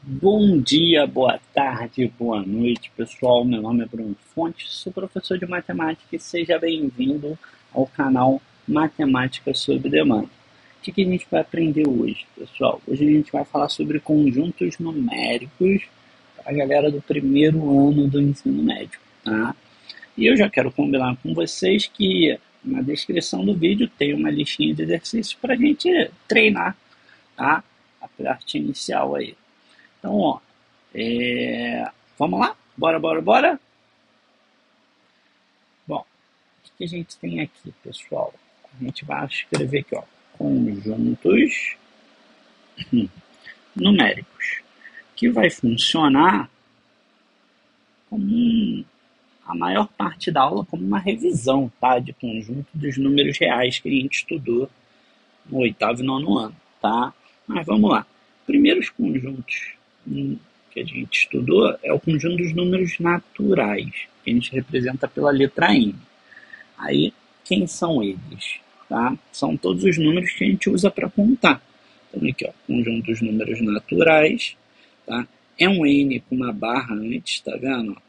Bom dia, boa tarde, boa noite, pessoal. Meu nome é Bruno Fontes, sou professor de matemática e seja bem-vindo ao canal Matemática sob Demanda. O que a gente vai aprender hoje, pessoal? Hoje a gente vai falar sobre conjuntos numéricos para a galera do primeiro ano do ensino médio, tá? E eu já quero combinar com vocês que na descrição do vídeo tem uma listinha de exercícios para a gente treinar, tá? A parte inicial aí. Então, ó, vamos lá? Bora, bora, bora? Bom, o que a gente tem aqui, pessoal? A gente vai escrever aqui, ó, conjuntos numéricos, que vai funcionar como a maior parte da aula como uma revisão, tá? De conjunto dos números reais que a gente estudou no oitavo e nono ano, tá? Mas vamos lá. Primeiros conjuntos que a gente estudou é o conjunto dos números naturais, que a gente representa pela letra N. Aí, quem são eles? Tá? São todos os números que a gente usa para contar. Então, aqui, ó, conjunto dos números naturais. Tá? É um N com uma barra antes, tá vendo?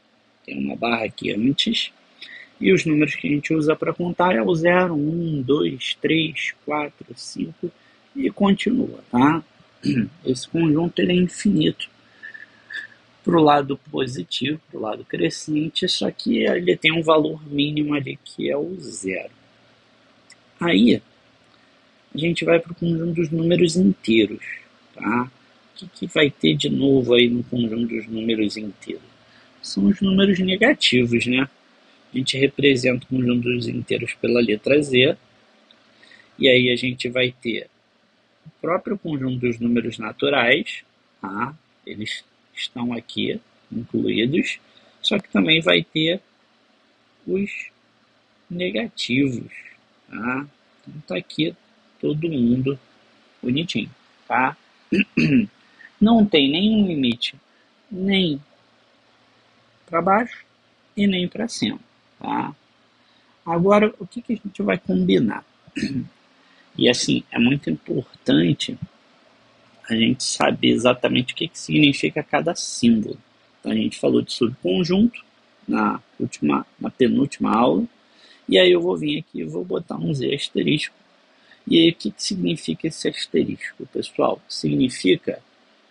Tem uma barra aqui antes. E os números que a gente usa para contar é o 0, 1, 2, 3, 4, 5 e continua, tá? Esse conjunto ele é infinito para o lado positivo, para o lado crescente, só que ele tem um valor mínimo ali que é o 0. Aí a gente vai para o conjunto dos números inteiros, tá? O que vai ter de novo aí no conjunto dos números inteiros? São os números negativos, né? A gente representa o conjunto dos inteiros pela letra Z, e aí a gente vai ter o próprio conjunto dos números naturais, tá? Eles estão aqui incluídos, só que também vai ter os negativos, tá? Então tá aqui todo mundo bonitinho, tá? Não tem nenhum limite nem para baixo e nem para cima, tá? Agora, o que a gente vai combinar? E assim, é muito importante a gente saber exatamente o que significa cada símbolo. Então, a gente falou de subconjunto na penúltima aula, e aí eu vou vir aqui e vou botar um Z asterisco. E aí, o que significa esse asterisco, pessoal? Significa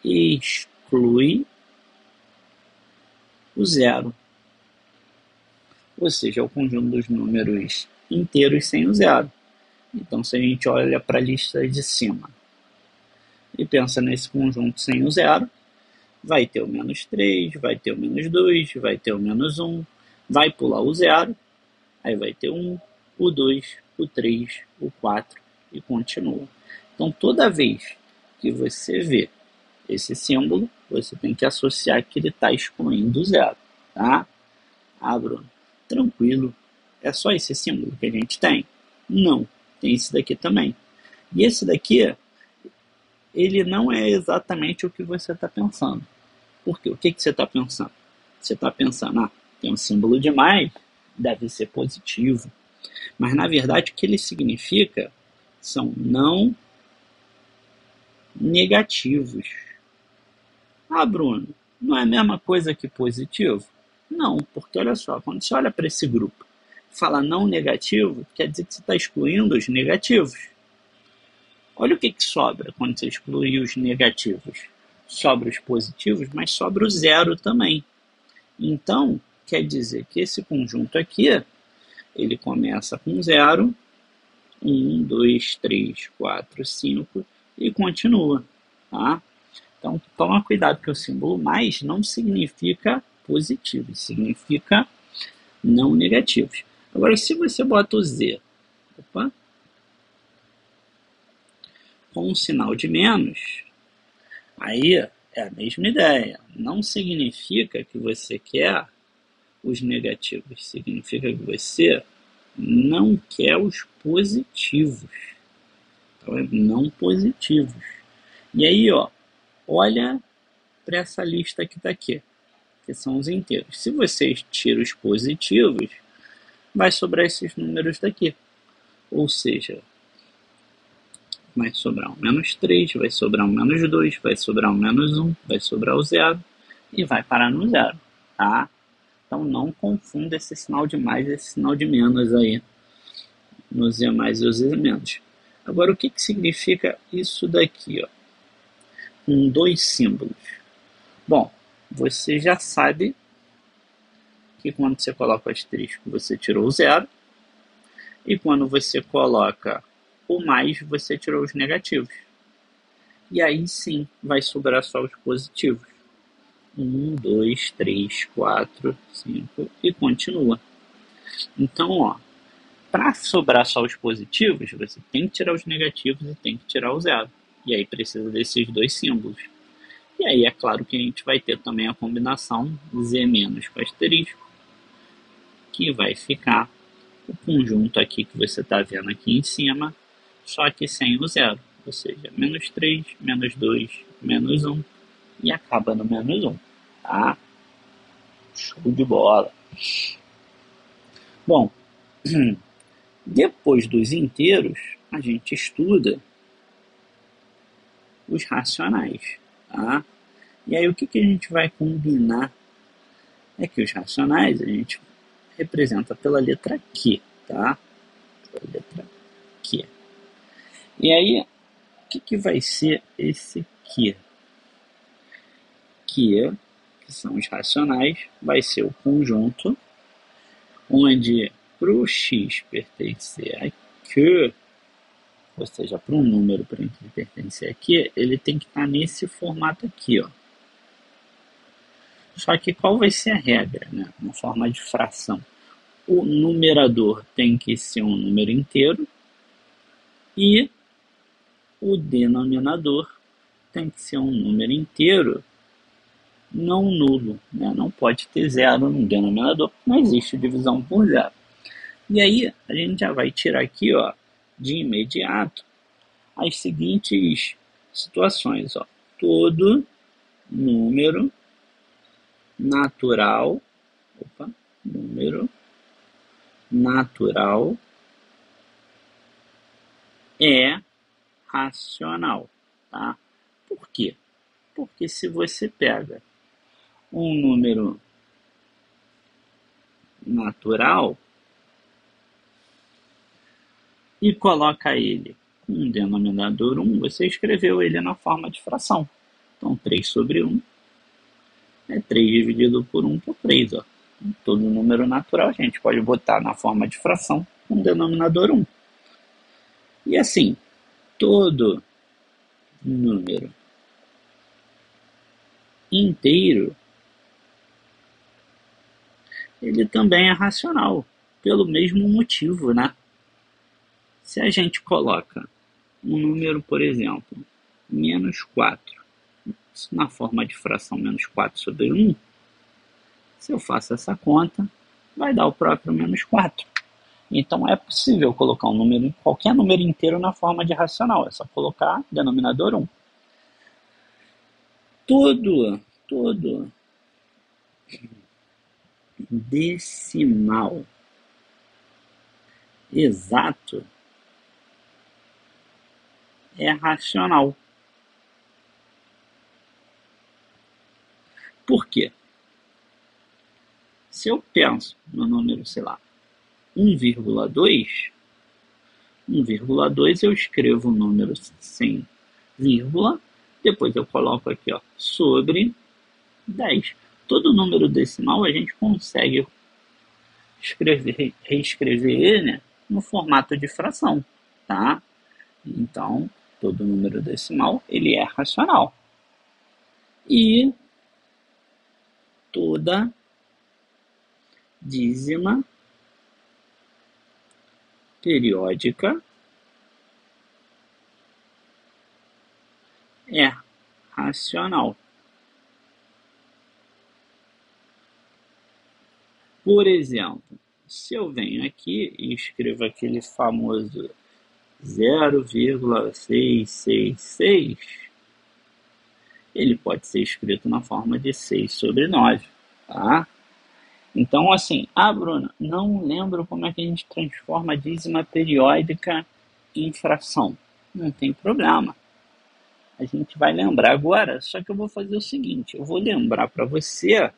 exclui o zero. Ou seja, é o conjunto dos números inteiros sem o zero. Então, se a gente olha para a lista de cima e pensa nesse conjunto sem o zero, vai ter o menos 3, vai ter o menos 2, vai ter o menos 1, vai pular o zero, aí vai ter 1, o 2, o 3, o 4 e continua. Então, toda vez que você vê esse símbolo, você tem que associar que ele está excluindo o zero, tá? Ah, Bruno, tranquilo, é só esse símbolo que a gente tem? Não, tem esse daqui também. E esse daqui, ele não é exatamente o que você está pensando. Por quê? O que você está pensando? Você está pensando, tem um símbolo de mais, deve ser positivo. Mas, na verdade, o que ele significa são não negativos. Ah, Bruno, não é a mesma coisa que positivo? Não, porque olha só, quando você olha para esse grupo e fala não negativo, quer dizer que você está excluindo os negativos. Olha o que sobra quando você exclui os negativos. Sobra os positivos, mas sobra o zero também. Então, quer dizer que esse conjunto aqui, ele começa com 0, 1, 2, 3, 4, 5 e continua, tá? Então, toma cuidado que o símbolo mais não significa positivo, significa não negativos. Agora, se você bota o Z, com um sinal de menos, aí é a mesma ideia. Não significa que você quer os negativos, significa que você não quer os positivos. Então, é não positivos. E aí, ó, olha para essa lista que está aqui, que são os inteiros. Se você tira os positivos, vai sobrar esses números daqui. Ou seja, vai sobrar um menos 3, vai sobrar um menos 2, vai sobrar um menos 1, vai sobrar o zero e vai parar no zero, tá? Então não confunda esse sinal de mais e esse sinal de menos aí nos Z mais e os Z menos. Agora, o que significa isso daqui, ó? Com dois símbolos. Bom, você já sabe que quando você coloca o asterisco, você tirou o zero, e quando você coloca o mais, você tirou os negativos. E aí sim, vai sobrar só os positivos. 1, 2, 3, 4, 5 e continua. Então, ó, para sobrar só os positivos, você tem que tirar os negativos e tem que tirar o zero. E aí precisa desses dois símbolos. E aí é claro que a gente vai ter também a combinação Z menos com asterisco, que vai ficar o conjunto aqui que você está vendo aqui em cima, só que sem o zero. Ou seja, menos 3, menos 2, menos 1 e acaba no menos 1. Tá? Show de bola. Bom, depois dos inteiros, a gente estuda os racionais. Tá? E aí o que a gente vai combinar é que os racionais a gente representa pela letra Q, tá? Pela letra Q. E aí, o que vai ser esse Q? Q, que são os racionais, vai ser o conjunto onde para o x pertencer a Q, ou seja, para um número para ele pertencer a Q, ele tem que estar nesse formato aqui, ó. Só que qual vai ser a regra, né? Na forma de fração. O numerador tem que ser um número inteiro e o denominador tem que ser um número inteiro não nulo, né? Não pode ter zero no denominador, não existe divisão por zero. E aí a gente já vai tirar aqui, ó, de imediato as seguintes situações, ó. Todo número natural, número natural é racional, tá? Por quê? Porque se você pega um número natural e coloca ele com um denominador 1, você escreveu ele na forma de fração. Então, 3 sobre 1 é 3 dividido por 1 por 3. Ó. Todo número natural a gente pode botar na forma de fração com denominador 1. E assim, todo número inteiro, ele também é racional, pelo mesmo motivo, né? Se a gente coloca um número, por exemplo, menos 4, na forma de fração menos 4 sobre 1, se eu faço essa conta, vai dar o próprio menos 4. Então é possível colocar um número, qualquer número inteiro na forma de racional, é só colocar denominador 1. Todo decimal exato é racional. Por quê? Se eu penso no número, sei lá, 1,2, 1,2 eu escrevo o número sem vírgula, depois eu coloco aqui, ó, sobre 10. Todo número decimal a gente consegue reescrever ele no formato de fração, tá? Então, todo número decimal, ele é racional. E toda dízima periódica é racional. Por exemplo, se eu venho aqui e escrevo aquele famoso 0,666, ele pode ser escrito na forma de 6 sobre 9, tá? Então, assim, Bruno, não lembro como é que a gente transforma a dízima periódica em fração. Não tem problema. A gente vai lembrar agora, só que eu vou fazer o seguinte, eu vou lembrar para você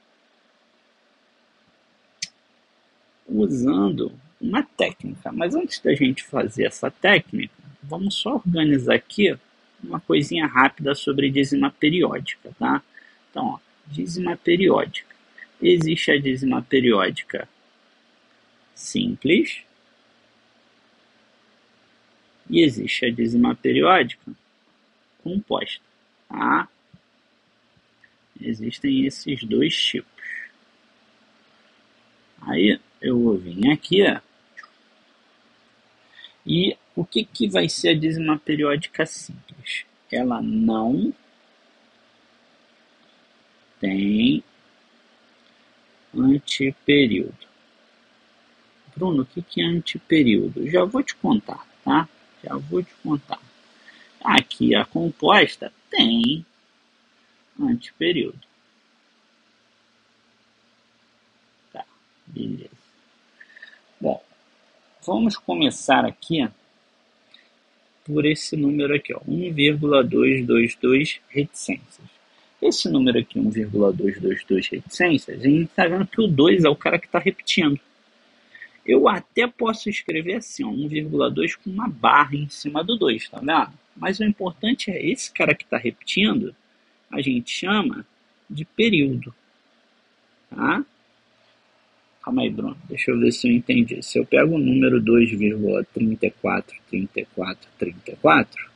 usando uma técnica. Mas antes da gente fazer essa técnica, vamos só organizar aqui uma coisinha rápida sobre dízima periódica, tá? Então, ó, dízima periódica. Existe a dízima periódica simples e existe a dízima periódica composta, tá? Existem esses dois tipos. Aí eu vou vir aqui, ó, e o que vai ser a dízima periódica simples? Ela não tem antiperíodo. Bruno, o que é antiperíodo? Já vou te contar, tá? Já vou te contar. Aqui a composta tem antiperíodo. Tá, beleza. Bom, vamos começar aqui por esse número aqui, ó, 1,222 reticências. Esse número aqui, 1,222 reticências, a gente está vendo que o 2 é o cara que está repetindo. Eu até posso escrever assim, ó, 1,2 com uma barra em cima do 2, tá vendo? Mas o importante é esse cara que está repetindo, a gente chama de período, tá? Calma aí, Bruno, deixa eu ver se eu entendi. Se eu pego o número 2,343434,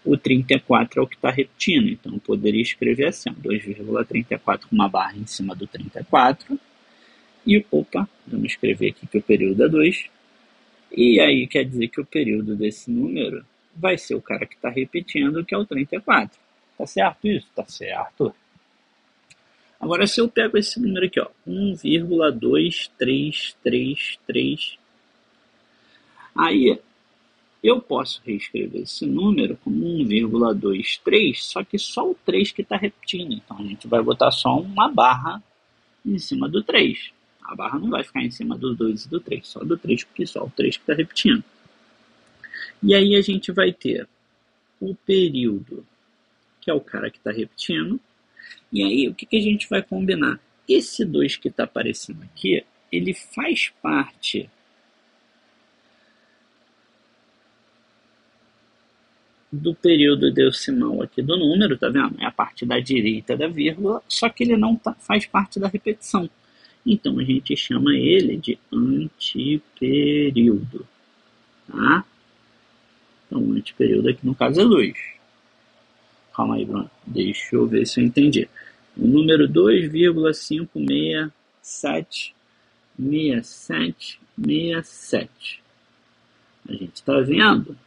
o 34 é o que está repetindo, então eu poderia escrever assim, 2,34 com uma barra em cima do 34, e, vamos escrever aqui que o período é 2, e aí quer dizer que o período desse número vai ser o cara que está repetindo, que é o 34. Tá certo isso? Tá certo. Agora, se eu pego esse número aqui, ó, 1,2333, aí eu posso reescrever esse número como 1,23, só que só o 3 que está repetindo. Então, a gente vai botar só uma barra em cima do 3. A barra não vai ficar em cima do 2 e do 3, só do 3, porque só o 3 que está repetindo. E aí a gente vai ter o período, que é o cara que está repetindo. E aí, o que a gente vai combinar? Esse 2 que está aparecendo aqui, ele faz parte do período decimal aqui do número, tá vendo? É a parte da direita da vírgula, só que ele não faz parte da repetição. Então, a gente chama ele de antiperíodo, tá? Então, o antiperíodo aqui no caso é 2. Calma aí, Bruno. Deixa eu ver se eu entendi. O número 2,5676767. A gente está vendo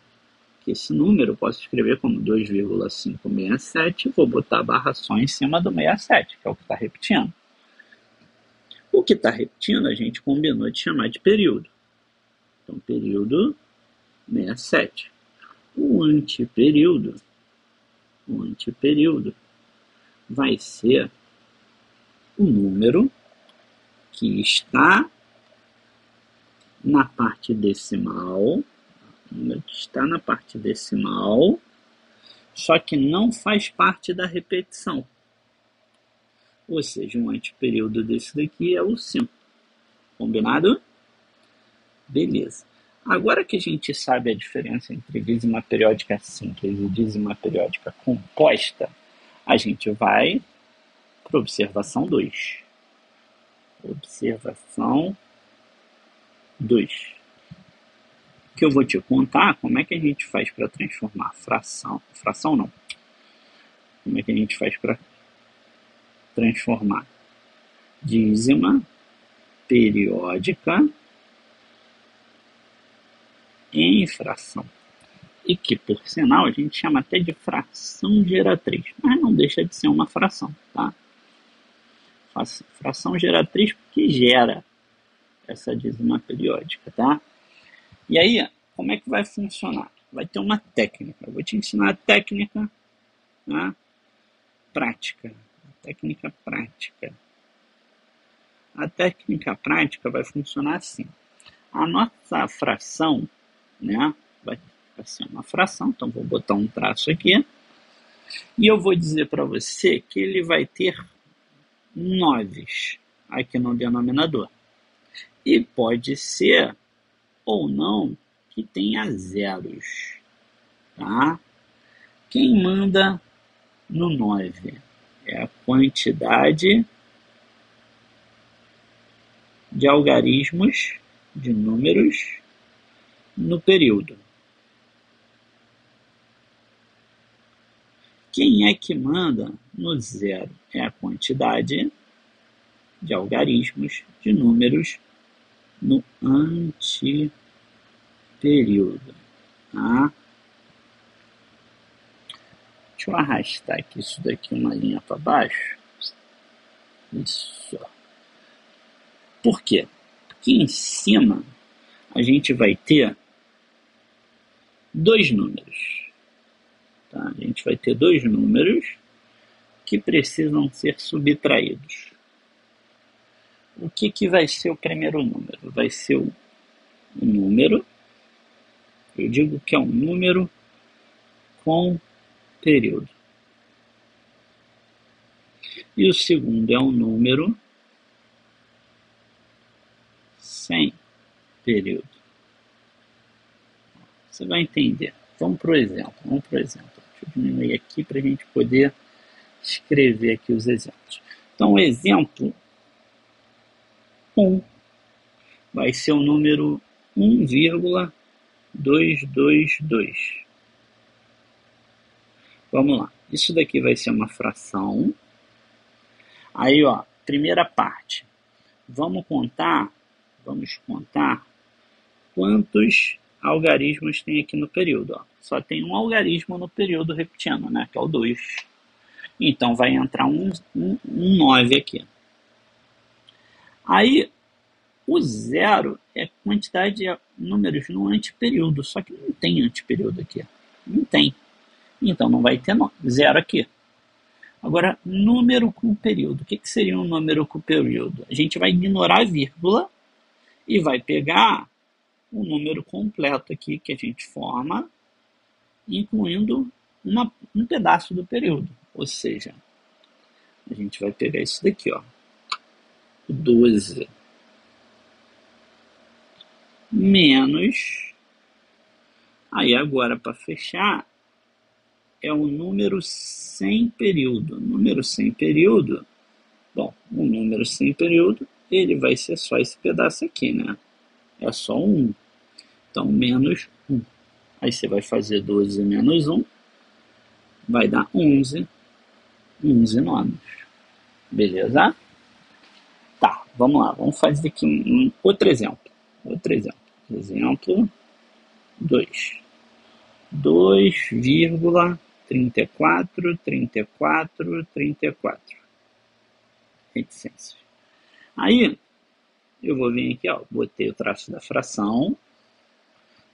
que esse número eu posso escrever como 2,567 e vou botar a barra só em cima do 67, que é o que está repetindo. O que está repetindo a gente combinou de chamar de período. Então, período 67. O antiperíodo vai ser o número que está na parte decimal, só que não faz parte da repetição. Ou seja, um antiperíodo desse daqui é o 5. Combinado? Beleza. Agora que a gente sabe a diferença entre dízima periódica simples e dízima periódica composta, a gente vai para a observação 2. Observação 2. Que eu vou te contar como é que a gente faz para transformar fração não. Como é que a gente faz para transformar dízima periódica em fração. E que, por sinal, a gente chama até de fração geratriz, mas não deixa de ser uma fração, tá? Fração geratriz porque gera essa dízima periódica, tá? E aí, como é que vai funcionar? Vai ter uma técnica. Eu vou te ensinar a técnica, tá? Prática. Técnica prática. A técnica prática vai funcionar assim. A nossa fração, né, vai ser uma fração, então vou botar um traço aqui. E eu vou dizer para você que ele vai ter 9 aqui no denominador. E pode ser ou não que tenha zeros, tá? Quem manda no 9 é a quantidade de algarismos de números no período. Quem é que manda no 0 é a quantidade de algarismos de números no antiperíodo. Tá? Deixa eu arrastar aqui isso daqui uma linha para baixo. Isso. Por quê? Porque em cima a gente vai ter 2 números. Tá? A gente vai ter 2 números que precisam ser subtraídos. O que vai ser o primeiro número? Vai ser o número, eu digo que é um número com período. E o segundo é um número sem período. Você vai entender. Vamos para o exemplo. Deixa eu diminuir aqui para a gente poder escrever aqui os exemplos. Então, o exemplo 1 vai ser o número 1,222. Vamos lá. Isso daqui vai ser uma fração. Aí, ó, primeira parte. Vamos contar quantos algarismos tem aqui no período. Ó. Só tem um algarismo no período repetindo, né? Que é o 2. Então, vai entrar um 9 aqui. Aí, o 0 é quantidade de números no antiperíodo. Só que não tem antiperíodo aqui. Não tem. Então, não vai ter 0 aqui. Agora, número com período. O que seria um número com período? A gente vai ignorar a vírgula e vai pegar o número completo aqui que a gente forma, incluindo um pedaço do período. Ou seja, a gente vai pegar isso daqui, ó, o 12 menos, aí agora para fechar, é o número sem período. Número sem período, bom, o número sem período, ele vai ser só esse pedaço aqui, né? É só 1. Então, menos 1. Aí você vai fazer 12 menos 1, vai dar 11 nomes. Beleza? Tá, vamos lá. Vamos fazer aqui um outro exemplo. Exemplo 2. 2,34. Reticências. Aí, eu vou vir aqui, ó, botei o traço da fração,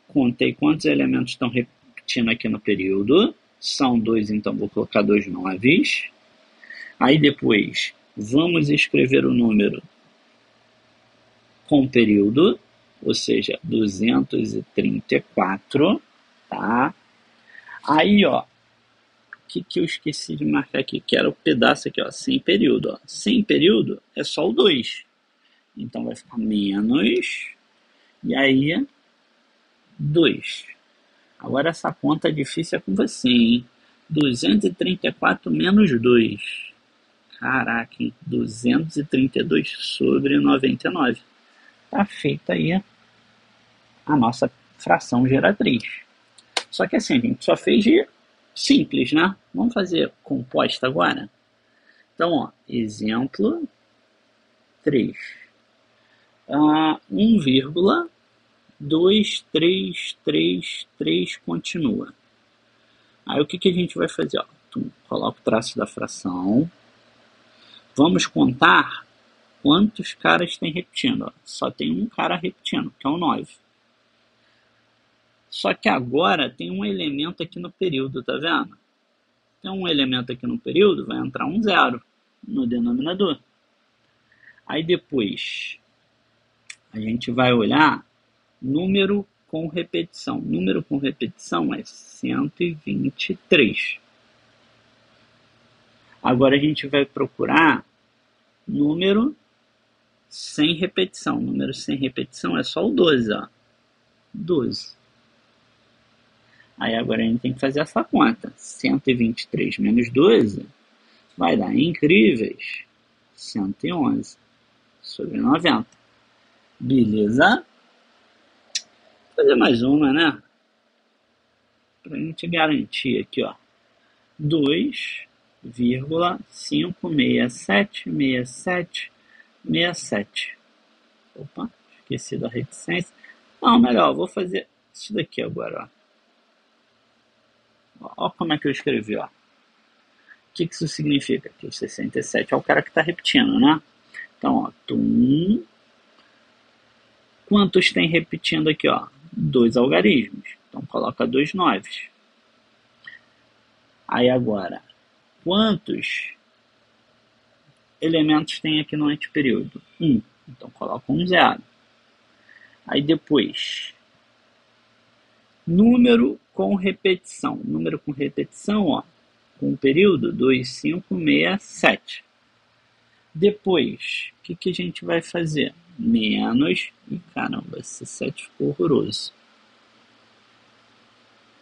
contei quantos elementos estão repetindo aqui no período, são 2, então vou colocar 2 noves. Aí depois, vamos escrever o número com período, ou seja, 234, tá? Aí, ó, o que eu esqueci de marcar aqui, que era o pedaço aqui, ó, sem período, ó. Sem período é só o 2. Então vai ficar menos, e aí 2. Agora essa conta difícil é com você, hein? 234 menos 2. Caraca, hein? 232 sobre 99. Tá feita aí a nossa fração geratriz. Só que assim, a gente só fez de simples, né? Vamos fazer composta agora? Então, ó, exemplo 3. 1,2333 continua. Aí o que a gente vai fazer? Ó, coloca o traço da fração. Vamos contar quantos caras tem repetindo. Ó. Só tem um cara repetindo, que é o 9. Só que agora tem um elemento aqui no período, tá vendo? Tem um elemento aqui no período, vai entrar um 0 no denominador. Aí depois a gente vai olhar número com repetição. Número com repetição é 123. Agora a gente vai procurar número sem repetição. Número sem repetição é só o 12, ó. 12. Aí agora a gente tem que fazer essa conta. 123 menos 12 vai dar incríveis 111 sobre 90. Beleza? Vou fazer mais uma, né? Pra gente garantir aqui, ó. 2,5676767. Opa, esqueci da reticência. Não, melhor, vou fazer isso daqui agora, ó. Ó como é que eu escrevi, ó. O que isso significa? Que o 67 é o cara que está repetindo, né? Então, ó, tum. Quantos tem repetindo aqui, ó? 2 algarismos. Então, coloca 2 noves. Aí agora, quantos elementos tem aqui no anteperíodo? 1. Então, coloca 0. Aí depois, número com repetição. Número com repetição, ó, com o período 2567. Depois, o que a gente vai fazer? Menos, e caramba, esse 7 ficou horroroso.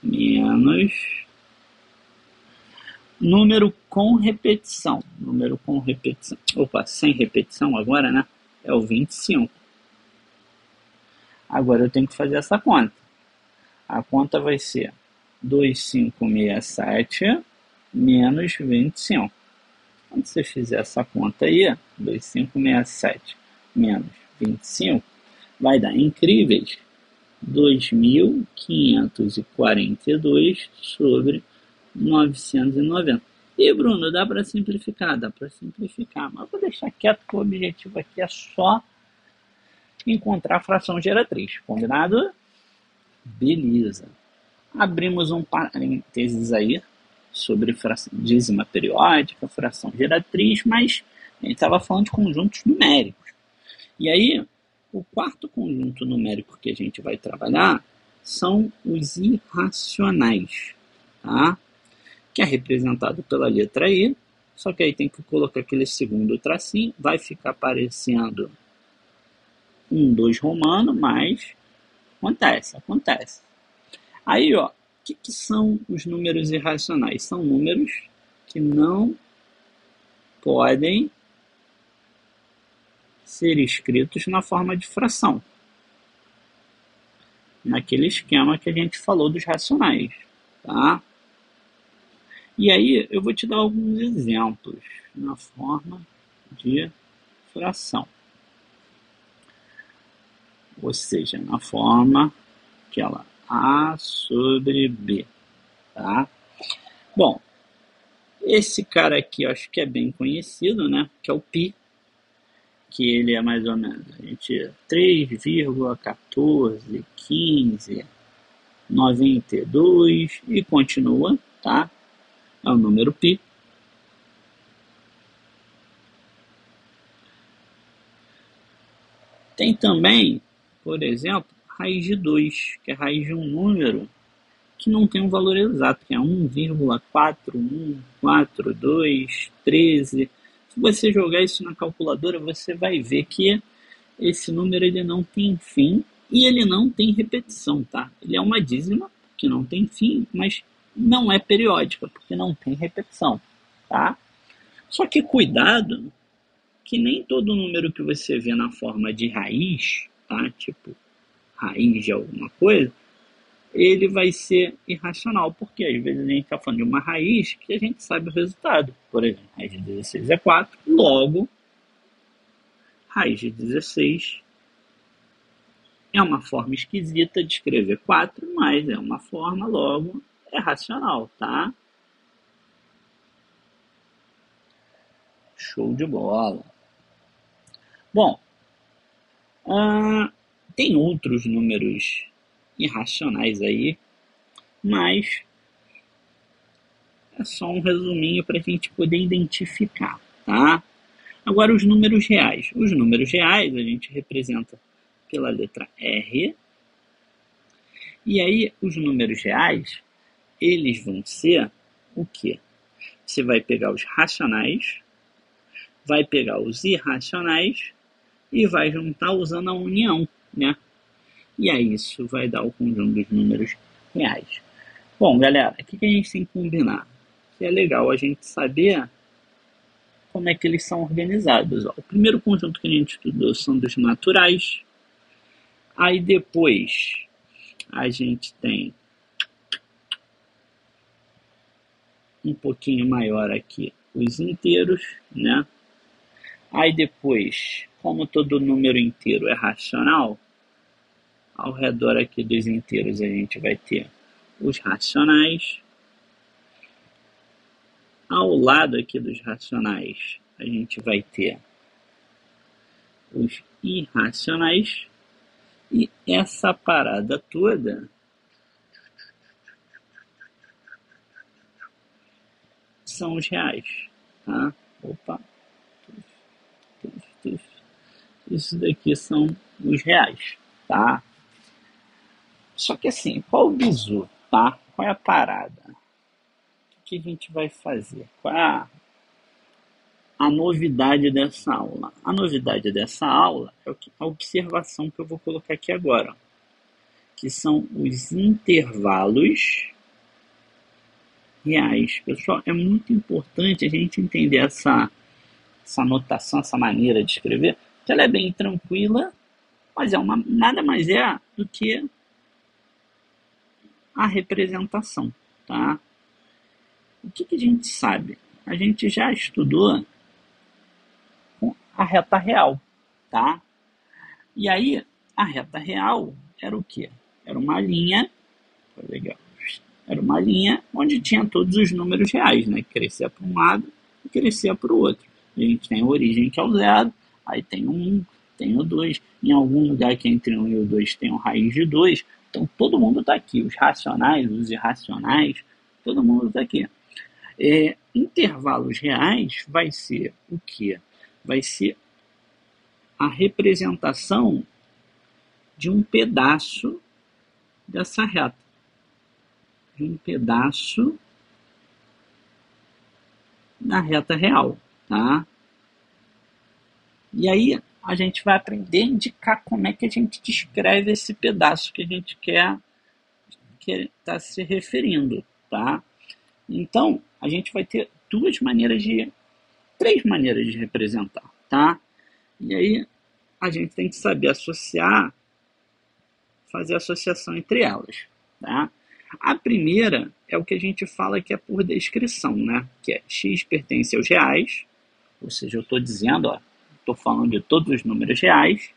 Menos, número com repetição. Número com repetição. Opa, sem repetição agora, né? É o 25. Agora eu tenho que fazer essa conta. A conta vai ser 2567 menos 25. Quando você fizer essa conta aí, 2567 menos 25, vai dar incríveis 2.542 sobre 990. E, Bruno, dá para simplificar? Dá para simplificar, mas eu vou deixar quieto, porque o objetivo aqui é só encontrar a fração geratriz. Combinado? Beleza. Abrimos um parênteses aí sobre dízima periódica, fração geratriz, mas a gente estava falando de conjuntos numéricos. E aí, o quarto conjunto numérico que a gente vai trabalhar são os irracionais, tá? Que é representado pela letra I, só que aí tem que colocar aquele segundo tracinho, vai ficar aparecendo 1, 2 romano, mas acontece. Aí, ó, o que são os números irracionais? São números que não podem ser escritos na forma de fração, naquele esquema que a gente falou dos racionais, tá? E aí eu vou te dar alguns exemplos na forma de fração, ou seja, na forma aquela A sobre B, tá? Bom, esse cara aqui eu acho que é bem conhecido, né? Que é o π, que ele é mais ou menos 3,141592 e continua, tá? É o número π. Tem também, por exemplo, raiz de 2, que é a raiz de um número que não tem um valor exato, que é 1,414213. Se você jogar isso na calculadora, você vai ver que esse número ele não tem fim e ele não tem repetição, tá? Ele é uma dízima que não tem fim, mas não é periódica, porque não tem repetição, tá? Só que cuidado, que nem todo número que você vê na forma de raiz, tá? Tipo, raiz de alguma coisa, ele vai ser irracional, porque às vezes a gente está falando de uma raiz que a gente sabe o resultado. Por exemplo, raiz de 16 é 4, logo, raiz de 16 é uma forma esquisita de escrever 4, mas é uma forma, logo, é racional, tá? Show de bola. Bom, tem outros números irracionais aí, mas é só um resuminho para a gente poder identificar, tá? Agora os números reais. Os números reais a gente representa pela letra R E aí, os números reais, eles vão ser o quê? Você vai pegar os racionais, vai pegar os irracionais e vai juntar usando a união, né? E aí isso vai dar o conjunto dos números reais. Bom, galera, o que a gente tem que combinar? Que é legal a gente saber como é que eles são organizados. Ó. O primeiro conjunto que a gente estudou são dos naturais. Aí depois a gente tem um pouquinho maior aqui os inteiros, né? Aí depois, como todo número inteiro é racional, ao redor aqui dos inteiros a gente vai ter os racionais. Ao lado aqui dos racionais a gente vai ter os irracionais. E essa parada toda são os reais, tá? Opa. Isso daqui são os reais, tá? Só que assim, qual o bizu, tá? Qual é a parada? O que a gente vai fazer? Qual é a novidade dessa aula? A novidade dessa aula é a observação que eu vou colocar aqui agora, que são os intervalos reais. Pessoal, é muito importante a gente entender essa notação, essa maneira de escrever, que ela é bem tranquila, mas nada mais é do que a representação, tá? O que a gente sabe? A gente já estudou a reta real, tá? E aí, a reta real era o quê? Era uma linha, legal, era uma linha onde tinha todos os números reais, né? Que crescia para um lado e crescia para o outro. A gente tem a origem, que é o 0, aí tem o 1, tem o 2, em algum lugar que entre 1 e o 2 tem o raiz de 2, então todo mundo está aqui, os racionais, os irracionais, todo mundo está aqui. Intervalos reais vai ser o quê? Vai ser a representação de um pedaço dessa reta. De um pedaço da reta real, tá? E aí a gente vai aprender a indicar como é que a gente descreve esse pedaço que a gente quer estar se referindo, tá? Então, a gente vai ter três maneiras de representar, tá? E aí a gente tem que saber fazer associação entre elas, tá? A primeira é o que a gente fala que é por descrição, né? Que é x pertence aos reais, ou seja, eu estou dizendo, estou falando de todos os números reais,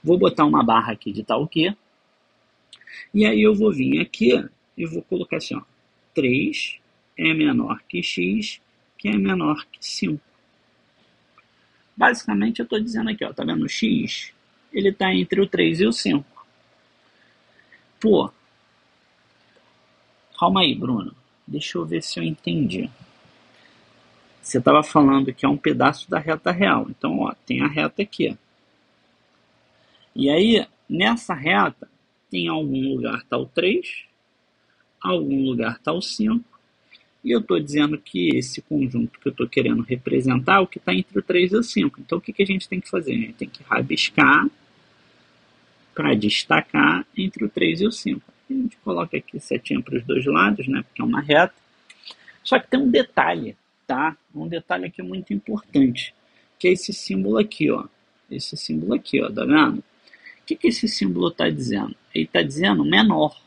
vou botar uma barra aqui de tal que, e aí eu vou vir aqui e vou colocar assim, 3 é menor que x, que é menor que 5. Basicamente eu estou dizendo aqui, tá vendo? O x, ele está entre o 3 e o 5. Pô, calma aí, Bruno. Deixa eu ver se eu entendi. Você estava falando que é um pedaço da reta real. Então, tem a reta aqui. E aí, nessa reta, tem algum lugar tá o 3, algum tá o 5, e eu estou dizendo que esse conjunto que eu estou querendo representar é o que está entre o 3 e o 5. Então, o que a gente tem que fazer? A gente tem que rabiscar para destacar entre o 3 e o 5. A gente coloca aqui setinha para os dois lados, né, porque é uma reta. Só que tem um detalhe, tá? Um detalhe aqui muito importante, que é esse símbolo aqui, Esse símbolo aqui, tá vendo? O que esse símbolo está dizendo? Ele está dizendo menor.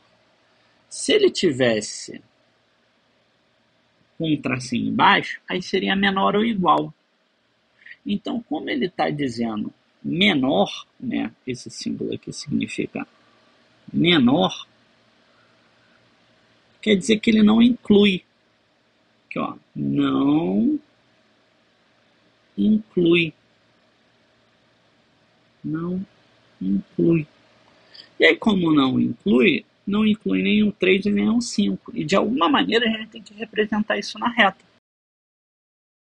Se ele tivesse com um tracinho embaixo, aí seria menor ou igual. Então, como ele está dizendo menor, né? Esse símbolo aqui significa menor, quer dizer que ele não inclui. Aqui, não inclui. Não inclui. E aí, como não inclui nem o 3 e nem o 5. E de alguma maneira a gente tem que representar isso na reta.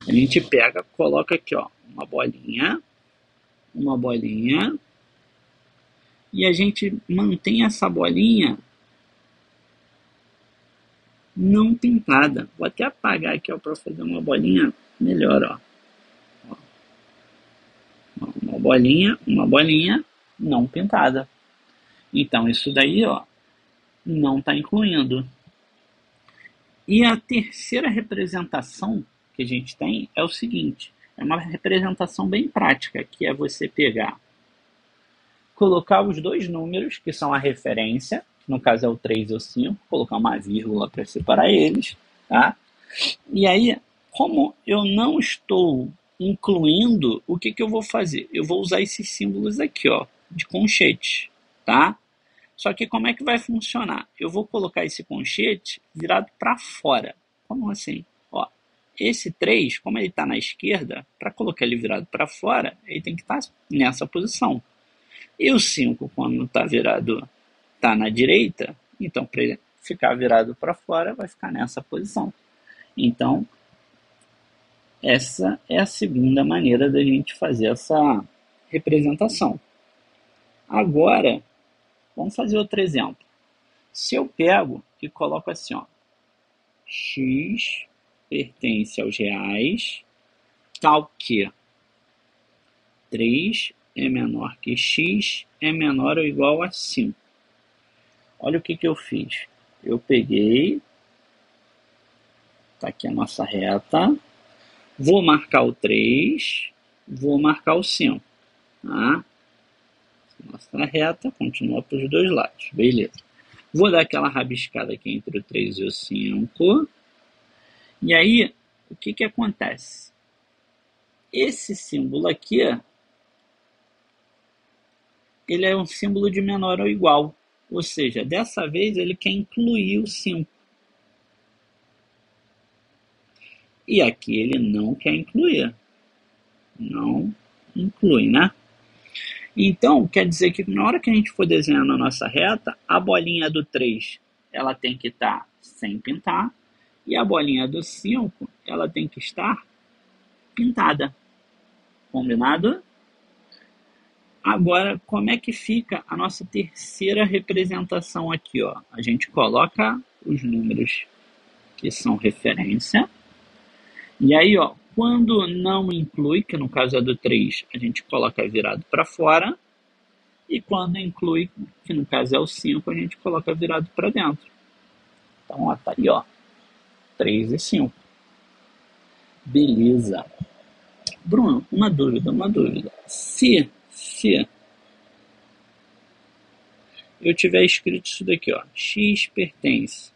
A gente pega, coloca aqui, uma bolinha, e a gente mantém essa bolinha não pintada. Vou até apagar aqui para fazer uma bolinha melhor. Uma bolinha não pintada. Então isso daí não está incluindo. E a terceira representação que a gente tem é o seguinte, é uma representação bem prática, que é você pegar, colocar os dois números, que são a referência, que no caso é o 3 e o 5, colocar uma vírgula para separar eles, tá? E aí, como eu não estou incluindo, o que eu vou fazer? Eu vou usar esses símbolos aqui, de conchete, tá? Só que como é que vai funcionar? Eu vou colocar esse conchete virado para fora. Como assim? Esse 3, como ele está na esquerda, para colocar ele virado para fora, ele tem que estar nessa posição. E o 5, quando está na direita, então para ele ficar virado para fora, vai ficar nessa posição. Então, essa é a segunda maneira da gente fazer essa representação. Agora, vamos fazer outro exemplo. Se eu pego e coloco assim, x pertence aos reais, tal que 3 é menor que x é menor ou igual a 5. Olha o que eu fiz. Eu peguei, está aqui a nossa reta, vou marcar o 3, vou marcar o 5. Tá? Nossa reta continua para os dois lados. Beleza. Vou dar aquela rabiscada aqui entre o 3 e o 5. E aí, o que acontece? Esse símbolo aqui, ele é um símbolo de menor ou igual. Ou seja, dessa vez ele quer incluir o 5. E aqui ele não quer incluir. Não inclui, né? Então, quer dizer que na hora que a gente for desenhando a nossa reta, a bolinha do 3 ela tem que estar sem pintar, e a bolinha do 5 ela tem que estar pintada. Combinado? Agora, como é que fica a nossa terceira representação aqui? A gente coloca os números que são referência, e aí, quando não inclui, que no caso é do 3, a gente coloca virado para fora. E quando inclui, que no caso é o 5, a gente coloca virado para dentro. Então, tá aí, 3 e 5. Beleza. Bruno, uma dúvida. Se eu tiver escrito isso daqui, x pertence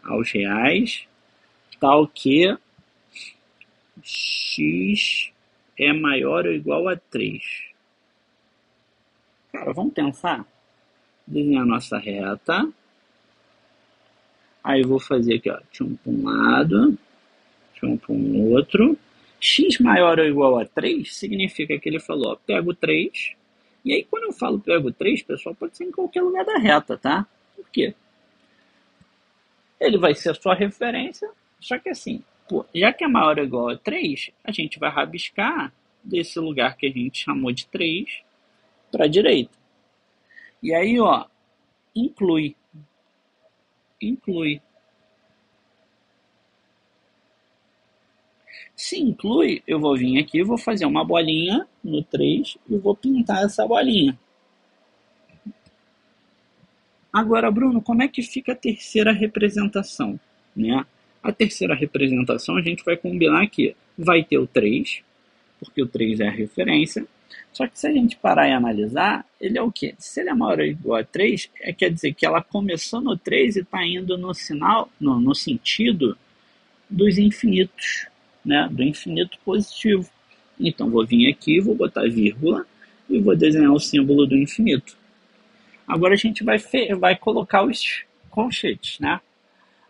aos reais, tal que x é maior ou igual a 3. Cara, vamos pensar? Desenhar a nossa reta. Aí eu vou fazer aqui, de um para um lado, de um para um outro. X maior ou igual a 3 significa que ele falou, pego 3. E aí quando eu falo pego 3, pessoal, pode ser em qualquer lugar da reta, tá? Por quê? Ele vai ser a sua referência, só que assim, já que é maior ou igual a 3, a gente vai rabiscar desse lugar que a gente chamou de 3 para a direita. E aí, inclui. Se inclui, eu vou vir aqui, vou fazer uma bolinha no 3 e vou pintar essa bolinha. Agora, Bruno, como é que fica a terceira representação? Né? A terceira representação a gente vai combinar aqui. Vai ter o 3, porque o 3 é a referência. Só que se a gente parar e analisar, ele é o quê? Se ele é maior ou igual a 3, quer dizer que ela começou no 3 e está indo no sentido dos infinitos, né? Do infinito positivo. Então, vou vir aqui, vou botar vírgula e vou desenhar o símbolo do infinito. Agora a gente vai colocar os conchetes, né?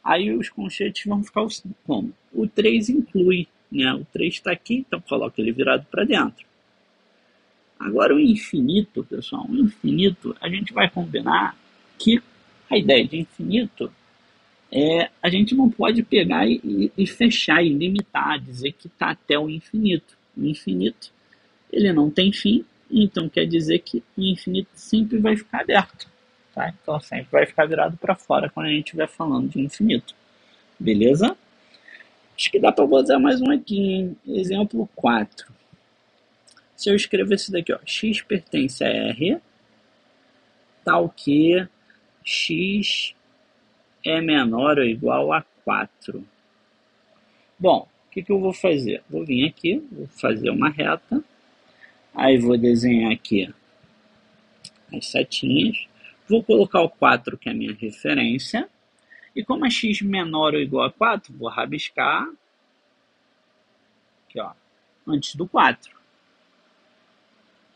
Aí os conchetes vão ficar como? O 3 inclui, né? O 3 está aqui, então coloca ele virado para dentro. Agora o infinito, pessoal, a gente vai combinar que a ideia de infinito a gente não pode pegar e fechar, e limitar, dizer que está até o infinito. O infinito, ele não tem fim, então quer dizer que o infinito sempre vai ficar aberto. Tá? Então sempre vai ficar virado para fora quando a gente estiver falando de infinito. Beleza? Acho que dá para botar mais um aqui, hein? Exemplo 4. Se eu escrever esse daqui, ó, x pertence a R, tal que x é menor ou igual a 4. Bom, o que eu vou fazer? Vou vir aqui, vou fazer uma reta, aí vou desenhar aqui as setinhas, vou colocar o 4, que é a minha referência, e como é x menor ou igual a 4, vou rabiscar aqui, ó, antes do 4.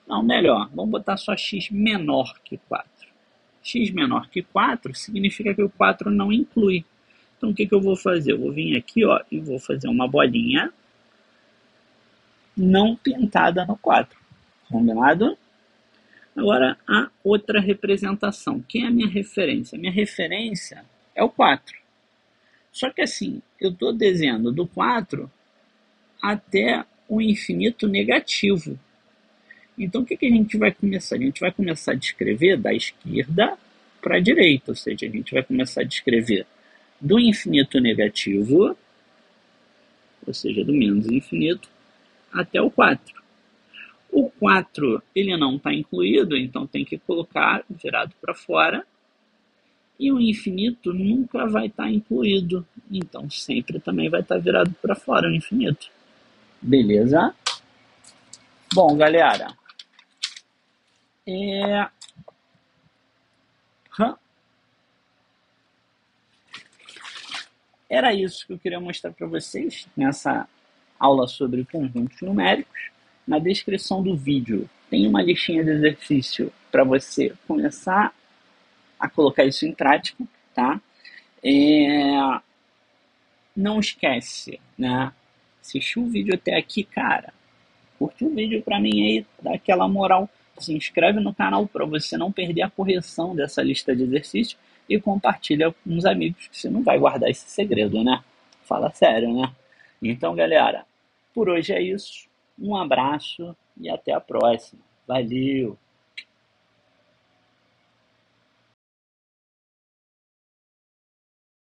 Não, melhor, vamos botar só x menor que 4. X menor que 4 significa que o 4 não inclui. Então, o que eu vou fazer? Eu vou vir aqui, ó, e vou fazer uma bolinha não pintada no 4. Combinado? Agora, a outra representação. Quem é a minha referência? A minha referência é o 4. Só que assim, eu estou desenhando do 4 até o infinito negativo. Então, o que a gente vai começar? A gente vai começar a descrever da esquerda para a direita. Ou seja, a gente vai começar a descrever do infinito negativo, ou seja, do menos infinito, até o 4. O 4 ele não está incluído, então tem que colocar virado para fora. E o infinito nunca vai estar incluído, então sempre também vai estar virado para fora o infinito. Beleza? Bom, galera, era isso que eu queria mostrar para vocês nessa aula sobre conjuntos numéricos. Na descrição do vídeo tem uma listinha de exercício para você começar a colocar isso em prática, tá? Não esquece, né? Assistiu o vídeo até aqui, cara. Curte o vídeo para mim aí, dá aquela moral. Se inscreve no canal para você não perder a correção dessa lista de exercícios e compartilha com os amigos, que você não vai guardar esse segredo, né? Fala sério, né? Então, galera, por hoje é isso. Um abraço e até a próxima. Valeu!